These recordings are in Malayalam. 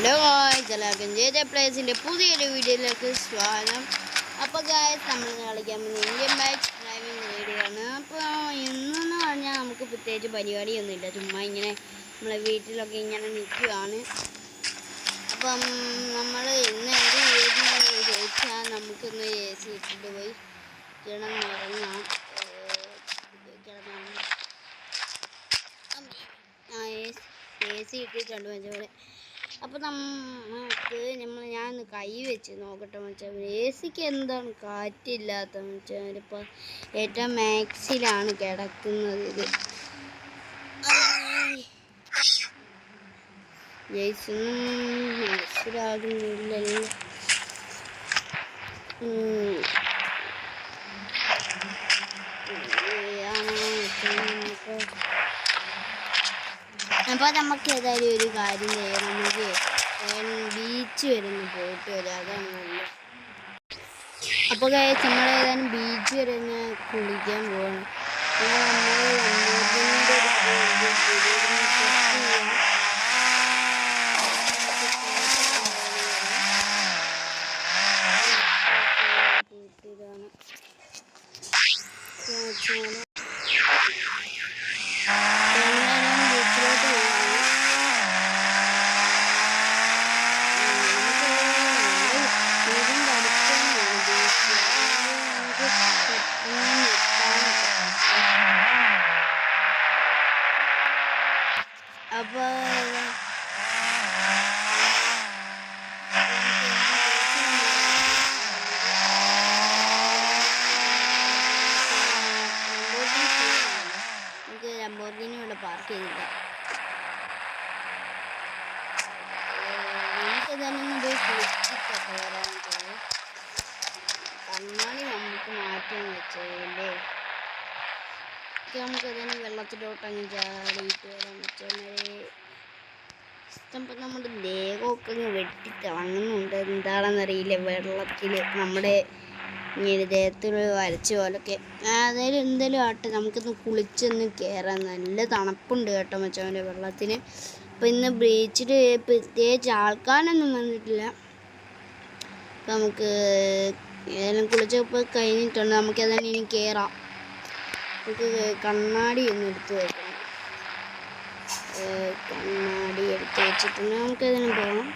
ഹലോ ഗായ്സ്, എല്ലാവർക്കും JJ പ്ലേസിൻ്റെ പുതിയൊരു വീഡിയോയിലേക്ക് സ്വാഗതം. അപ്പോൾ ഗായ്സ്, നമ്മൾ കളിക്കാൻ പോകുന്നത് ഇന്ത്യൻ ബൈക്ക് ഡ്രൈവിംഗ് റൈഡാണ്. അപ്പോൾ ഇന്നെന്ന് പറഞ്ഞാൽ നമുക്ക് പ്രത്യേകിച്ച് പരിപാടിയൊന്നുമില്ല, ചുമ്മാ ഇങ്ങനെ നമ്മളെ വീട്ടിലൊക്കെ ഇങ്ങനെ നിൽക്കുകയാണ്. അപ്പം നമ്മൾ ഇന്ന് എന്ത് ചെയ്യുന്നത് ചോദിച്ചാൽ നമുക്കൊന്ന് AC ഇട്ടിട്ട് പോയി കിടന്നുറങ്ങാം. AC ഇട്ടിട്ടുണ്ട് വെച്ചവിടെ. അപ്പോൾ ഞാൻ കൈ വെച്ച് നോക്കട്ടെ വെച്ചാൽ AC എന്താണ് കാറ്റില്ലാത്തതെന്ന് വെച്ചാൽ ഇപ്പോൾ ഏറ്റവും മാക്സിലാണ് കിടക്കുന്നത്. ഇത് മനസ്സിലാകുന്നില്ലല്ലോ. അപ്പോൾ നമുക്ക് ഏതായാലും ഒരു കാര്യം ചെയ്യാം, നമുക്ക് ബീച്ച് വരെ ഒന്ന് പോയിട്ട് വരാം, അതാണ് നല്ലത്. അപ്പോൾ നമ്മളേതായാലും ബീച്ച് വരെ ഒന്ന് കുളിക്കാൻ പോകണം. ലംബോർഗിനി ഇവിടെ പാർക്ക് ചെയ്തില്ല. നമുക്ക് തന്നെ പോയി കുളിച്ചിട്ടൊക്കെ വരാൻ തോന്നുന്നു. കണ്ണാടി നമുക്ക് മാറ്റാൻ വെച്ചല്ലേ, നമുക്ക് തന്നെ വെള്ളത്തിലോട്ടങ്ങ് ചാടിയിട്ട് വരാൻ വെച്ചാൽ ഇപ്പം നമ്മുടെ ദേഹമൊക്കെ അങ്ങ് വെട്ടിത്തിളങ്ങുന്നുണ്ട്. എന്താണെന്നറിയില്ല, വെള്ളത്തിൽ നമ്മുടെ ഇങ്ങനെ ദേഹത്തിൽ വരച്ച പോലൊക്കെ. അതായത് എന്തെങ്കിലും ആട്ടെ, നമുക്കൊന്ന് കുളിച്ചൊന്ന് കയറാൻ. നല്ല തണുപ്പുണ്ട് കേട്ടോ മച്ചാൻ്റെ വെള്ളത്തിന്. അപ്പോൾ ഇന്ന് ബീച്ചിൽ പ്രത്യേകിച്ച് ആൾക്കാരൊന്നും വന്നിട്ടില്ല. അപ്പം നമുക്ക് ഏതെങ്കിലും കുളിച്ചപ്പോൾ കഴിഞ്ഞിട്ടുണ്ട്, നമുക്കതിന് ഇനി കയറാം. നമുക്ക് കണ്ണാടി ഒന്ന് എടുത്ത് വെക്കണം. കണ്ണാടി എടുത്ത് വെച്ചിട്ടുണ്ട്, നമുക്കതിന് പോകാം.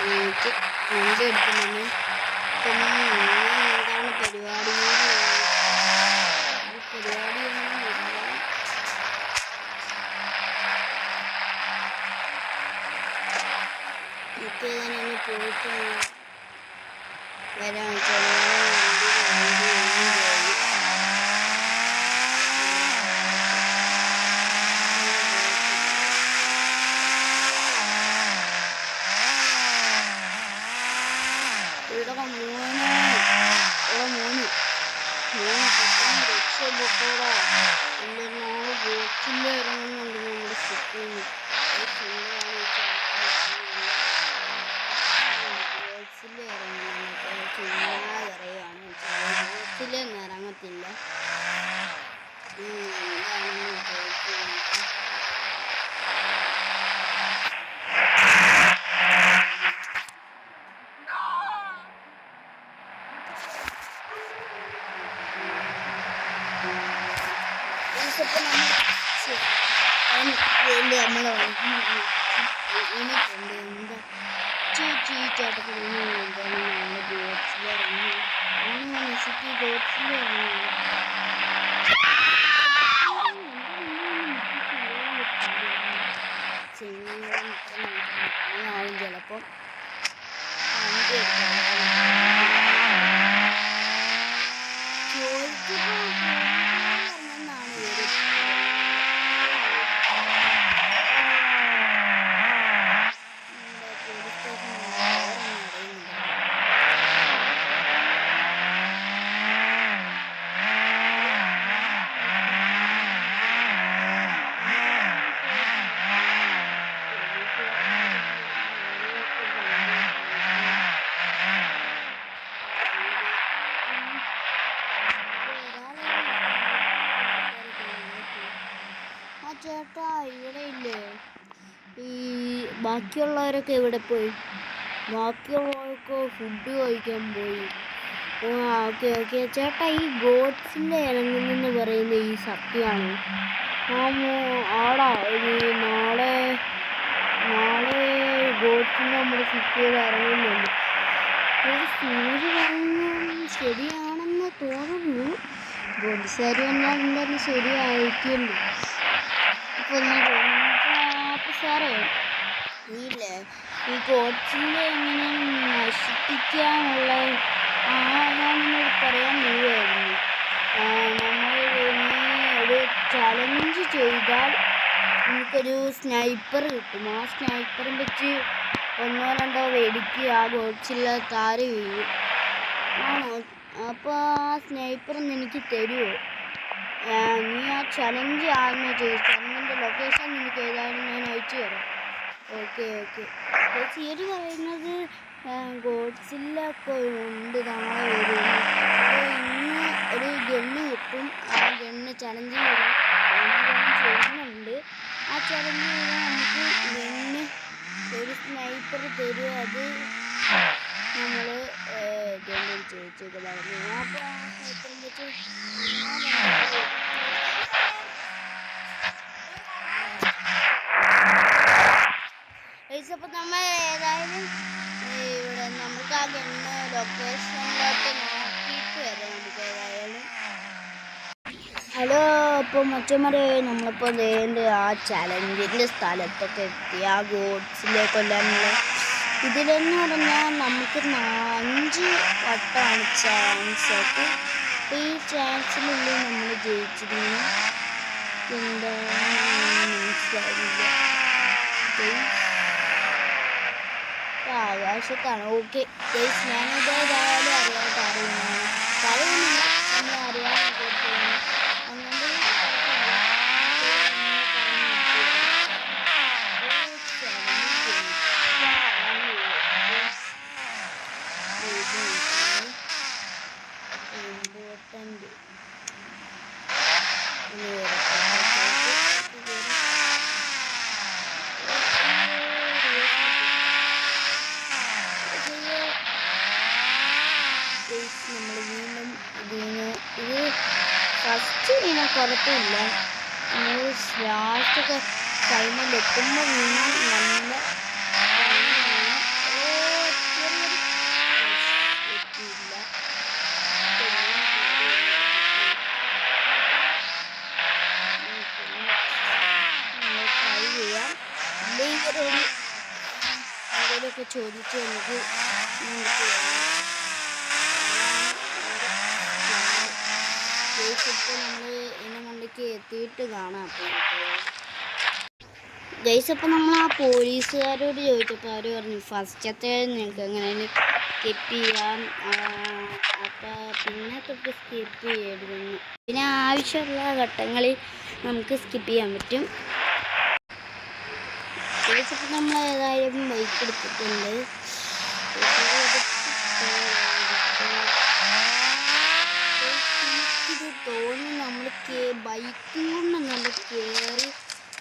എനിക്ക് വണ്ടി എടുക്കുന്നുണ്ട്. എന്താണ് പരിപാടി? എനിക്കതിനെ പോയിട്ട് വരാൻ വെച്ചാൽ രക്ഷപ്പെട്ടോ. നാളെ ബോട്ടിൽ ഇറങ്ങുന്നുണ്ട് നമ്മുടെ സിറ്റിയിൽ നിന്ന്. ബോട്ടിൽ ഇറങ്ങുന്നുണ്ട്, ചുമ്മാ പറയുകയാണ്. ബോട്ടിലൊന്നും ഇറങ്ങത്തില്ല. എന്താണെന്ന് ചോദിക്കുന്നത്. എന്താ ചേച്ചി ചേട്ടത്തിൽ ബോട്ട്സിലിറങ്ങി സിറ്റി ബോട്ട്സിലിറങ്ങി ആവും ചിലപ്പോൾ. ചേട്ടാ ഇവിടെ ഇല്ലേ, ഈ ബാക്കിയുള്ളവരൊക്കെ എവിടെ പോയി? ബാക്കിയുള്ളവർക്ക് ഫുഡ് കഴിക്കാൻ പോയി. ഓക്കെ ഓക്കെ ചേട്ടാ, ഈ ഗോഡ്സിൻ്റെ ഇറങ്ങുന്നെന്ന് പറയുന്നത് ഈ സത്യമാണ്? ആടാ, നാളെ ഗോഡ്സിൻ്റെ നമ്മുടെ സിറ്റിയിൽ ഇറങ്ങുന്നുണ്ട്. സൂര്യ പറയുന്നത് ശരിയാണെന്ന് തോന്നുന്നു. ഗോഡ്സാരി വന്നാൽ എന്തായാലും ശരിയായിട്ടുണ്ട്. അപ്പോൾ സാറേ, ഇല്ലേ ഈ ഗോഡ്സിൻ്റെ എങ്ങനെ നശിപ്പിക്കാനുള്ള ഞാനിങ്ങനെ പറയാൻ പോവുമായിരുന്നു. നമ്മൾ ഒരു ചലഞ്ച് ചെയ്താൽ നമുക്കൊരു സ്നൈപ്പർ കിട്ടും. ആ സ്നൈപ്പറും വെച്ച് 1-2 വെടിക്ക് ആ ഗോഡ്സില്ല താര വീഴും. ആണോ? അപ്പോൾ ആ സ്നൈപ്പർ ഒന്ന് എനിക്ക് തരുമോ? നീ ആ ചലഞ്ച് ആദ്യമേ ചെയ്തു. ചലഞ്ചിൻ്റെ ലൊക്കേഷൻ എനിക്ക് ഏതായാലും ഞാൻ അയച്ചു തരാം. Okay okay. സിയറി പറയുന്നത് ഗോഡ്സില്ല ഒക്കെ ഉണ്ട് നാളെ വരും. അപ്പോൾ ഇന്ന് ഒരു ഗണ്ണ് കിട്ടും. ആ ഗണ്ണ് ചലഞ്ചിൽ ചെയ്യുന്നുണ്ട്. ആ ചലഞ്ച് നമുക്ക് ഗണ്ണ് ഒരു സ്നൈപ്പർ തരും. അത് നമ്മൾ ഗണ്ണിൽ ചോദിച്ചേക്കുന്നതാണ്. അപ്പോൾ ആ സ്നൈപ്പറും വെച്ച് അപ്പോൾ നമ്മൾ ഏതായാലും ഇവിടെ നമുക്ക് ആ ഗണ്ണ് ലൊക്കേഷനിലോട്ട് നോക്കിയിട്ട് വരാം. നമുക്ക് ഏതായാലും ഹലോ. അപ്പോൾ മച്ചന്മാരെ, നമ്മളിപ്പോൾ നേരിട്ട് ആ ചലഞ്ചിൻ്റെ സ്ഥലത്തൊക്കെ എത്തി. ആ ഗോഡ്സിലെ കൊല്ലാനുള്ള ഇതിലെന്ന് പറഞ്ഞാൽ നമുക്ക് 5 വട്ടമാണ് ചാൻസ്. ഒക്കെ അപ്പോൾ ഈ ചാൻസിനുള്ളിൽ നമ്മൾ ജയിച്ചിരുന്നു. എന്താ മനസ്സിലായില്ല. ആകാശത്താണ്. ഓക്കെ ഗൈസ്, ഞാനിതേതായാലും അറിയാത്ത അറിയുന്നില്ല. നമ്മൾ അറിയാൻ നമ്മൾ വീണ്ടും ഇത് ഫസ്റ്റ് വീണാൽ കുഴപ്പമില്ല. നമ്മൾ ലാസ്റ്റൊക്കെ ഫൈനലെത്തുമ്പോൾ വീണാൽ നല്ല എത്തിയില്ല. ട്രൈ ചെയ്യാം. ഇവരോട് എന്തെങ്കിലുമൊക്കെ ചോദിച്ച് നമുക്ക് ഇപ്പോൾ നമ്മൾ ഇതിൻ്റെ മണ്ടയ്ക്ക് എത്തിയിട്ട് കാണാം. ഗൈസ്, അപ്പോൾ നമ്മൾ ആ പോലീസുകാരോട് ചോദിച്ചപ്പോൾ അവർ പറഞ്ഞു ഫസ്റ്റത്തെ നിങ്ങൾക്ക് എങ്ങനെയാണ് സ്കിപ്പ് ചെയ്യാം. അപ്പോൾ പിന്നെ തൊട്ട് സ്കിപ്പ് ചെയ്യരുതെന്ന്. പിന്നെ ആവശ്യമുള്ള ഘട്ടങ്ങളിൽ നമുക്ക് സ്കിപ്പ് ചെയ്യാൻ പറ്റും. ഗൈസ്, അപ്പോൾ നമ്മൾ ഏതായാലും ബൈക്ക് എടുത്തിട്ടുണ്ട്. തോന്നി നമ്മൾ ബൈക്കും കൊണ്ട് നല്ല കയറി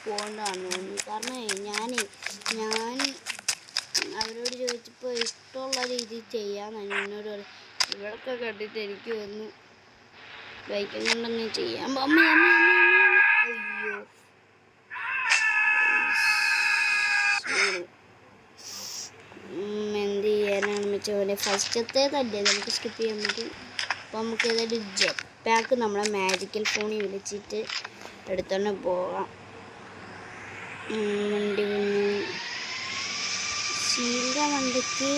പോകേണ്ടതാണ് തോന്നുന്നു. കാരണം ഞാൻ അവരോട് ചോദിച്ചപ്പോൾ ഇഷ്ടമുള്ള രീതിയിൽ ചെയ്യാമെന്നാണ് എന്നോട് പറയും. ഇവിടൊക്കെ കണ്ടിട്ട് എനിക്ക് വന്നു ബൈക്കും കൊണ്ടൊന്നും ചെയ്യാൻ. അയ്യോ, എന്ത് ചെയ്യാനാണെന്ന് വെച്ചാൽ പോലെ ഫസ്റ്റത്തേതല്ലേ നമുക്ക് സ്കിപ്പ് ചെയ്യാൻ പറ്റും. അപ്പോൾ നമുക്ക് ഏതായാലും ജെറ്റ് പാക്ക് നമ്മളെ മാജിക്കൽ ഫോണിൽ വിളിച്ചിട്ട് എടുത്തോണ്ട് പോകാം. വണ്ടി ശീലിൻ്റെ വണ്ടിക്ക്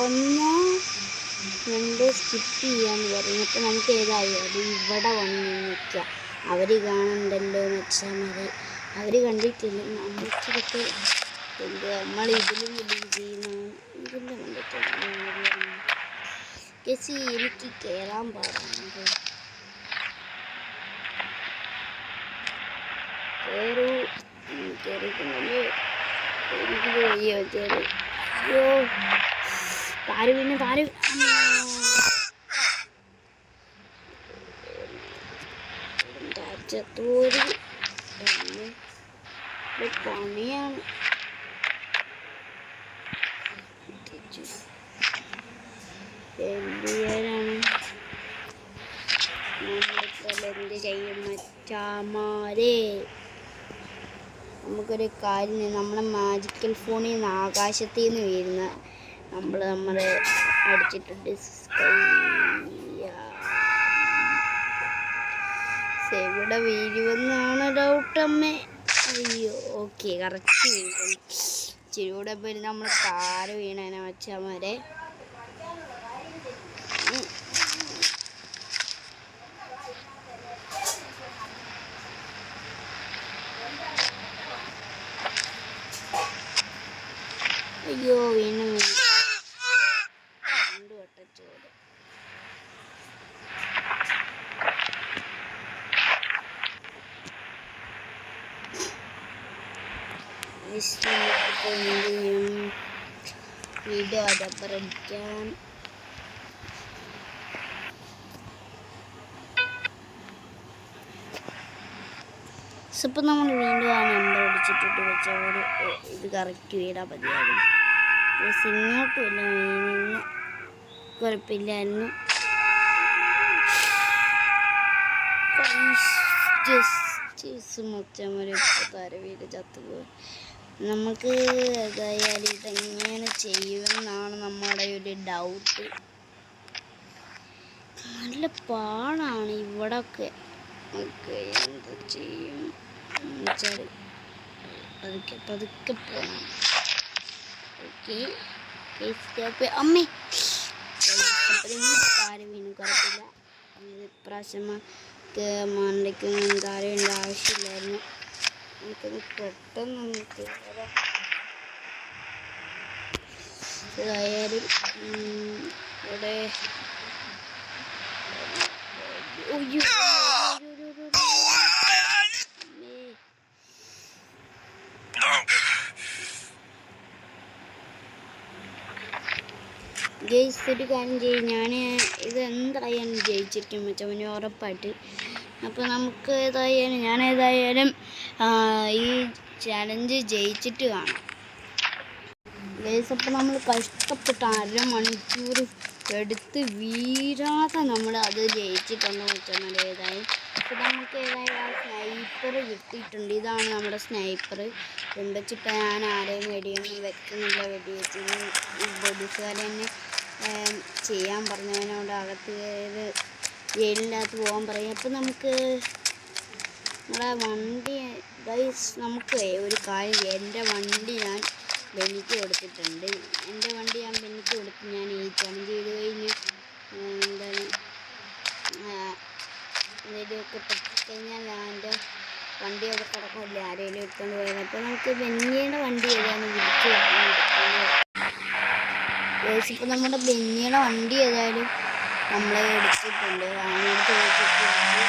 1-2 സ്കിപ്പ് ചെയ്യാന്ന് പറഞ്ഞു. അപ്പോൾ നമുക്ക് ഏതായാലും ഇവിടെ വന്ന് നിൽക്കാം. അവർ കാണണ്ടല്ലോ എന്ന് വെച്ചാൽ മതി. അവർ കണ്ടിട്ടില്ല. നമ്മൾക്കിതൊക്കെ നമ്മൾ ഇതിലും വലിയ ചെയ്യുന്നതാണ്. ഇതിൻ്റെ കണ്ടിട്ട് കേസി എനിക്ക് കയറാൻ പാടാണ്. കയറിക്കുന്നത് എനിക്ക് വയ്യ വെച്ചാൽ. അയ്യോ, താര് ചത്തോര് പണിയാണ്. എന്ത് ചെയ്യും മച്ചാമാരെ? നമുക്കൊരു കാര്യം, നമ്മളെ മാജിക്കൽ ഫോണിൽ നിന്ന് ആകാശത്തിൽ നിന്ന് വീഴുന്ന നമ്മളെ അടിച്ചിട്ടുണ്ട്. എവിടെ വീഴുമെന്നാണ് ഡൗട്ട് അമ്മേ. അയ്യോ, ഓക്കെ, കറക്റ്റ് വീഴും. ഇച്ചിരികൂടെ പേര് നമ്മൾ താഴെ വീണേനെ മച്ചാമാരെ. അയ്യോ, വീണു രണ്ടു വട്ടം ചോറ്. വീഡിയോ അതപ്പറടിക്കാൻ ഇപ്പം നമ്മൾ വീണ്ടും ആ നമ്പർ അടിച്ചിട്ടിട്ട് വെച്ച ഒരു ഇത് കറക്റ്റ് വീടാൻ മതിയായിരുന്നു. ഇങ്ങോട്ടുമില്ല, വീഴുന്ന കുഴപ്പമില്ലായിരുന്നു. മൊച്ചമൊരു വീട് ചത്തുപോയി. നമുക്ക് ഏതായാലും ഇതെങ്ങനെ ചെയ്യുമെന്നാണ് നമ്മുടെ ഒരു ഡൗട്ട്. നല്ല പാടാണ് ഇവിടൊക്കെ. ഓക്കെ, എന്താ ചെയ്യും വെച്ചാൽ പതുക്കെ പോകണം. ഓക്കെ, അമ്മേ കാര്യം വീണു, കുഴപ്പമില്ല. ഇപ്രാവശ്യം മണ്ടയ്ക്കൊന്നും കാര്യമുണ്ട ആവശ്യമില്ലായിരുന്നു. നമുക്കൊന്ന് പെട്ടെന്ന് കയറാം. ഏതായാലും ഇവിടെ ഒരു കാര്യം ചെയ്യും. ഞാൻ ഇത് എന്തായാലും ജയിച്ചിരിക്കും മച്ചവന് ഉറപ്പായിട്ട്. അപ്പോൾ നമുക്ക് ഞാൻ ഏതായാലും ഈ ചലഞ്ച് ജയിച്ചിട്ട് കാണാം. അപ്പോൾ നമ്മൾ കഷ്ടപ്പെട്ട് 1/2 മണിക്കൂർ എടുത്ത് വീഴാതെ നമ്മൾ അത് ജയിച്ചിട്ടുണ്ട് മച്ചവന്മാർ. ഏതായാലും അപ്പോൾ നമുക്ക് ഏതായാലും ആ സ്നൈപ്പർ കിട്ടിയിട്ടുണ്ട്. ഇതാണ് നമ്മുടെ സ്നൈപ്പർ. വെച്ചിട്ട് ഞാൻ ആരെയും വെടിയൊന്നും വെക്കുന്നില്ല. വെടിവെച്ച് ഈ പോലീസുകാരെ തന്നെ ചെയ്യാൻ പറഞ്ഞതിനോട് അകത്ത് ജയിലിനകത്ത് പോകാൻ പറയും. അപ്പോൾ നമുക്ക് നമ്മുടെ വണ്ടി നമുക്ക് ഒരു കാര്യം, എൻ്റെ വണ്ടി ഞാൻ ബെന്നിക്ക് കൊടുത്തിട്ടുണ്ട്. എൻ്റെ വണ്ടി ഞാൻ ബെന്നിക്ക് കൊടുത്ത് ഞാൻ ഈ ചലഞ്ച് ചെയ്ത് കഴിഞ്ഞ് എന്താണ് എന്തെങ്കിലുമൊക്കെ പറ്റിക്കഴിഞ്ഞാൽ എൻ്റെ വണ്ടിയൊക്കെ കിടക്കില്ല, ആരെങ്കിലും എടുത്തുകൊണ്ട് പോയത്. അപ്പോൾ നമുക്ക് ബെന്നിയുടെ വണ്ടി ഏതാണ് വിളിച്ച് ഇപ്പോൾ നമ്മുടെ ബെന്നിയുടെ വണ്ടി ഏതായാലും നമ്മളെ എടുത്തിട്ടുണ്ട്. വാങ്ങിയിട്ട് വെച്ചിട്ടുണ്ട്.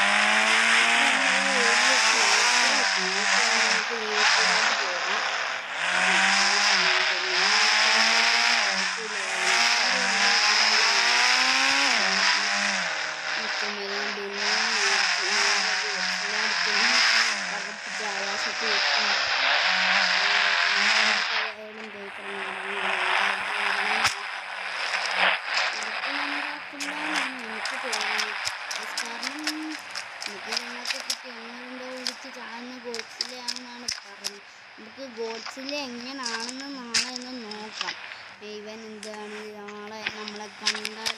നമുക്ക് ഗോഡ്സിലെ എങ്ങനെയാണെന്ന് നാളെ ഒന്ന് നോക്കാം. ഇവൻ എന്താണ് നമ്മളെ കണ്ടാൽ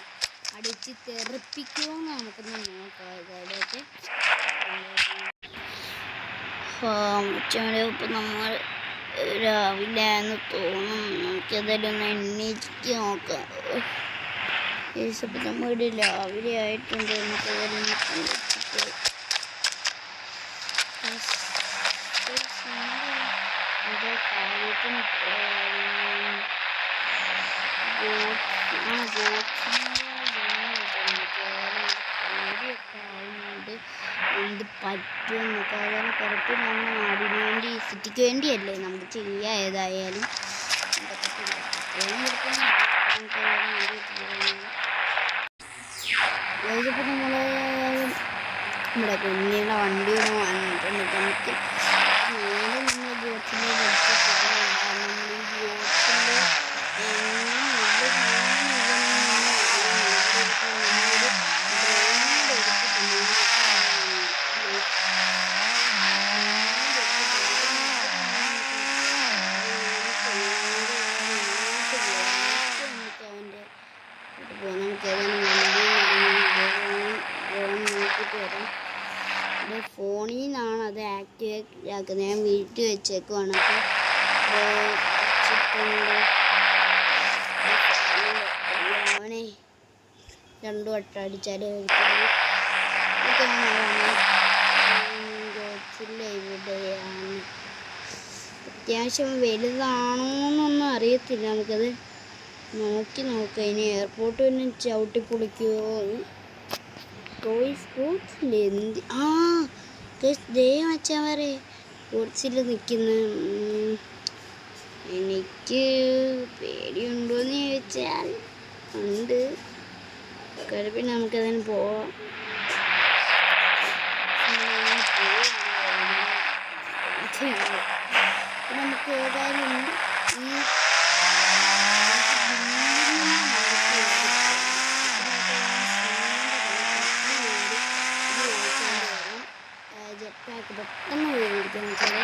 അടിച്ച് തെറിപ്പിക്കുമെന്ന് നമുക്കൊന്ന് നോക്കാം. ഇതൊക്കെ ഇപ്പം നമ്മൾ രാവിലെ എന്ന് തോന്നും. നമുക്കതെല്ലാം ഒന്ന് എണ്ണീച്ച് നോക്കാം. ഇപ്പം നമ്മുടെ രാവിലെ ആയിട്ടുണ്ട്. നമുക്കതെല്ലാം കണ്ടിട്ട് കാര്യത്തിന് എന്ത് പറ്റുമെന്നൊക്കെ അതാണ് കുറച്ച് നമ്മൾ നാടിന് വേണ്ടി സിറ്റിക്ക് വേണ്ടിയല്ലേ നമുക്ക് ചെയ്യുക. ഏതായാലും ഇതിപ്പോൾ നമ്മുടെ കുഞ്ഞിയുടെ വണ്ടിയുടെ വന്നിട്ടുണ്ട്. നമുക്ക് നേരെ നമ്മൾ ബോട്ടിൽ നമ്മൾ ഈ ബോട്ടിൽ എൻ്റെ ഫോണിൽ നിന്നാണ് അത് ആക്ടിവേറ്റ് ആക്കുന്നത്. ഞാൻ വീട്ടിൽ വെച്ചേക്കുവാണ്. അവനെ 2 വട്ടം അടിച്ചാലേ ഇവിടെയാണ്. അത്യാവശ്യം വലുതാണോന്നൊന്നും അറിയത്തില്ല. നമുക്കത് നോക്കാം. ഇനി എയർപോർട്ട് പിന്നെ ചവിട്ടി പൊളിക്കുമോ? എന്ത് ദൈവം വെച്ചാൽ വരെ സ്പോർട്സിൽ നിൽക്കുന്ന എനിക്ക് പേടിയുണ്ടോയെന്ന് ചോദിച്ചാൽ ഉണ്ട്. പിന്നെ നമുക്കതിന് പോവാം. നമുക്ക് ഏതായാലും ഈ ജെറ്റ് പാക്ക് പെട്ടെന്ന് മേടിക്കാൻ വെച്ചാൽ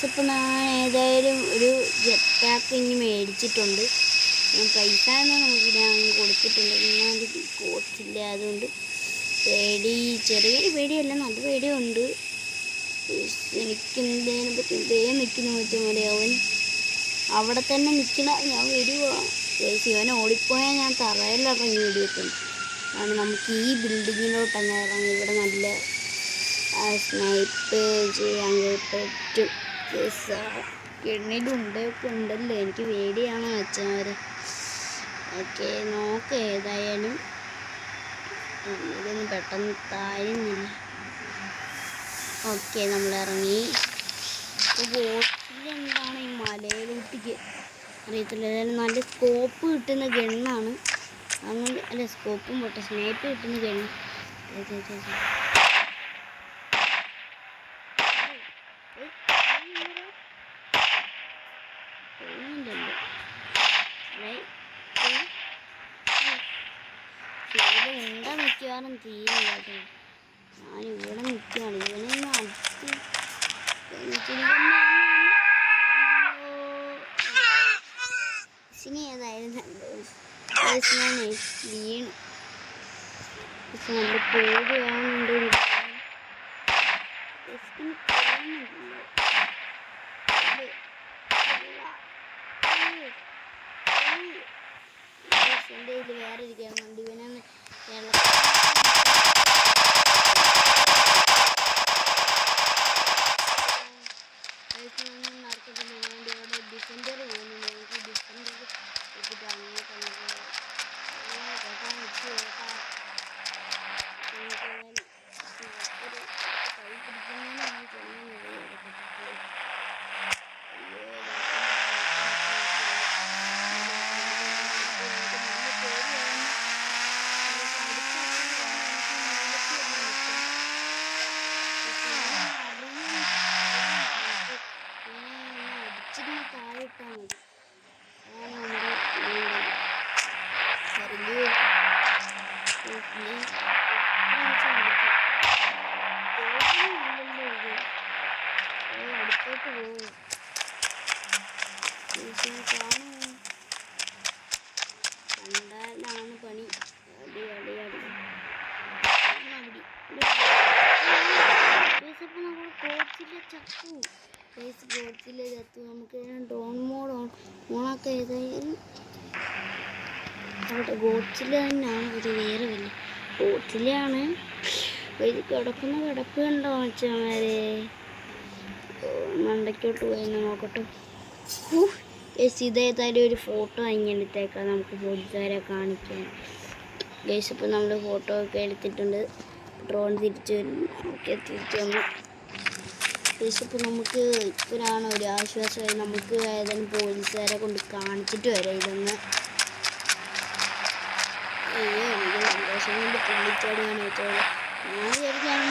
ഇപ്പം ഞാൻ ഏതായാലും ഒരു ജെറ്റ് പാക്ക് ഇനി മേടിച്ചിട്ടുണ്ട്. ഞാൻ പൈസ ഒന്നും നോക്കില്ല, അങ്ങ് കൊടുത്തിട്ടുണ്ട്. ഞാൻ അത് കോച്ചില്ല, അതുകൊണ്ട് ചെറിയൊരു പേടിയല്ല, നല്ല പേടിയുണ്ട്. എനിക്ക് എന്തേനെ പറ്റി നിൽക്കുന്ന വെച്ചാൽ മതി. അവൻ അവിടെ തന്നെ നിൽക്കണം, ഞാൻ വരുവാ. ഇവൻ ഓടിപ്പോയാൽ ഞാൻ തറയിലിറങ്ങി വെടിവെക്കുന്നു. കാരണം നമുക്ക് ഈ ബിൽഡിങ്ങിലോട്ട് അങ്ങ് ഇറങ്ങി ഇവിടെ നല്ല സ്നൈപ്പ് ചെയ്യാൻ പറ്റും. കിണ്ണിലുണ്ട് ഉണ്ടല്ലോ, എനിക്ക് പേടിയാണോ വെച്ചവരെ. ഓക്കെ നോക്കാം. ഏതായാലും ഇതൊന്നും പെട്ടെന്ന് താഴുന്നില്ല. ഓക്കെ നമ്മൾ ഇറങ്ങി. ബോട്ടിലെന്താണ് ഈ മലയിലൂട്ടിക്ക് അറിയത്തില്ല. ഏതായാലും നല്ല സ്കോപ്പ് കിട്ടുന്ന ഗണ്ണാണ്. അങ്ങനെ അല്ല, സ്കോപ്പും പോട്ടെ, സ്നൈപ്പ് കിട്ടുന്ന ഗണ്ണ്. ഇവിടെ മിക്കവാറും തീരില്ല കേട്ടോ. ഞാനിവിടെ നിൽക്കുകയാണ്. ഇവനെ അടുത്ത് ഏതായാലും ഞാനേ വീണു. നല്ല പേടിയാവുന്നുണ്ട്. എൻ്റെ ഇതിൽ വേറെ ഇരിക്കാൻ വേണ്ടി ഇവനൊന്ന് നടക്കത്തില്ല. അതുകൊണ്ട് ഇവിടെ ഡിഫൻഡർ പോകുന്നു. നമുക്ക് ഡിഫൻഡർ ഇട്ടിട്ട് അങ്ങോട്ട് കൈ പിടിക്കുന്നതിനാണ് താഴെട്ടാൽ മതി. അടുത്തോട്ട് പോകും. കണ്ടാലാണ് പണി. അടി അടി അടി നമ്മൾ കോച്ചിലെ ചത്തു. കോച്ചിലെ ചത്തു. നമുക്ക് ഡോൺ മോഡ് ഓണാക്കാൻ ഏതായാലും അവിടെ ഗോച്ചില തന്നെയാണ്. ഒരു വേറെ വല്ല ഗോച്ചിലാണ്. ഇത് കിടക്കുന്ന കിടപ്പ് കണ്ടോ വെച്ചമാരെ. മണ്ടയ്ക്കോട്ട് പോയെന്ന് നോക്കട്ടെ. ഇതേതായാലും ഒരു ഫോട്ടോ ഇങ്ങനെ എടുത്തേക്കാം, നമുക്ക് പോലീസുകാരെ കാണിക്കാൻ. ഗൈസ് ഇപ്പോൾ നമ്മൾ ഫോട്ടോ ഒക്കെ എടുത്തിട്ടുണ്ട്. ഡ്രോൺ തിരിച്ച് വന്നു. ഗൈസ് ഇപ്പോൾ നമുക്ക് ഇപ്പോഴാണ് ഒരു ആശ്വാസമായി. നമുക്ക് ഏതായാലും പോലീസുകാരെ കൊണ്ട് കാണിച്ചിട്ട് വരാം ഇതൊന്ന്. അയ്യോ, എനിക്ക് സന്തോഷം കൊണ്ട് തുള്ളിച്ചാടിയാണ് വെച്ചോളൂ. ഞാൻ വിചാരിച്ചാണ്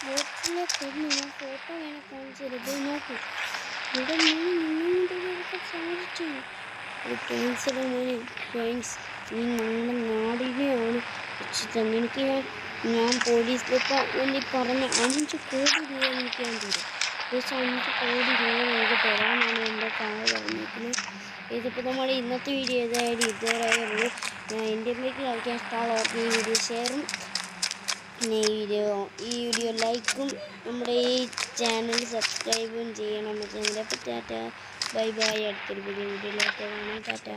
ബോട്ടിലെ കൊന്നു ഞാൻ ഫോട്ടോ വേണേൽ കാണിച്ചു തരും നോക്കൂ ഇവിടെ നിന്നൊക്കെ സാധിച്ചു ഒരു ക്യാൻസർ മോനെ ഫ്രണ്ട്സ് ഈ നമ്മുടെ നാടിനെയാണ് വെച്ച് തന്നെ എനിക്ക് ഞാൻ പോലീസിലിപ്പോൾ വേണ്ടി പറഞ്ഞ 5 കോടി രൂപ എനിക്ക് ഞാൻ തരും 5 കോടി രൂപ നമുക്ക് തരാനാണ് എൻ്റെ താഴെ പറഞ്ഞിരിക്കുന്നത് ഇതിപ്പോൾ നമ്മുടെ ഇന്നത്തെ വീഡിയോ ഏതായാലും ഇതുവരെയുള്ളൂ ഞാൻ ഇന്ത്യയിലേക്ക് കളിക്കാൻ ഇഷ്ടമുള്ളവർക്ക് ഈ വീഡിയോ ഷെയറും പിന്നെ ഈ വീഡിയോ ലൈക്കും നമ്മുടെ ഈ ചാനൽ സബ്സ്ക്രൈബും ചെയ്യണം. അപ്പോൾ ടാറ്റ ബൈ ബൈ അടുത്തൊരു പുതിയ വീഡിയോയിലേക്ക് കാണാം ടാറ്റ.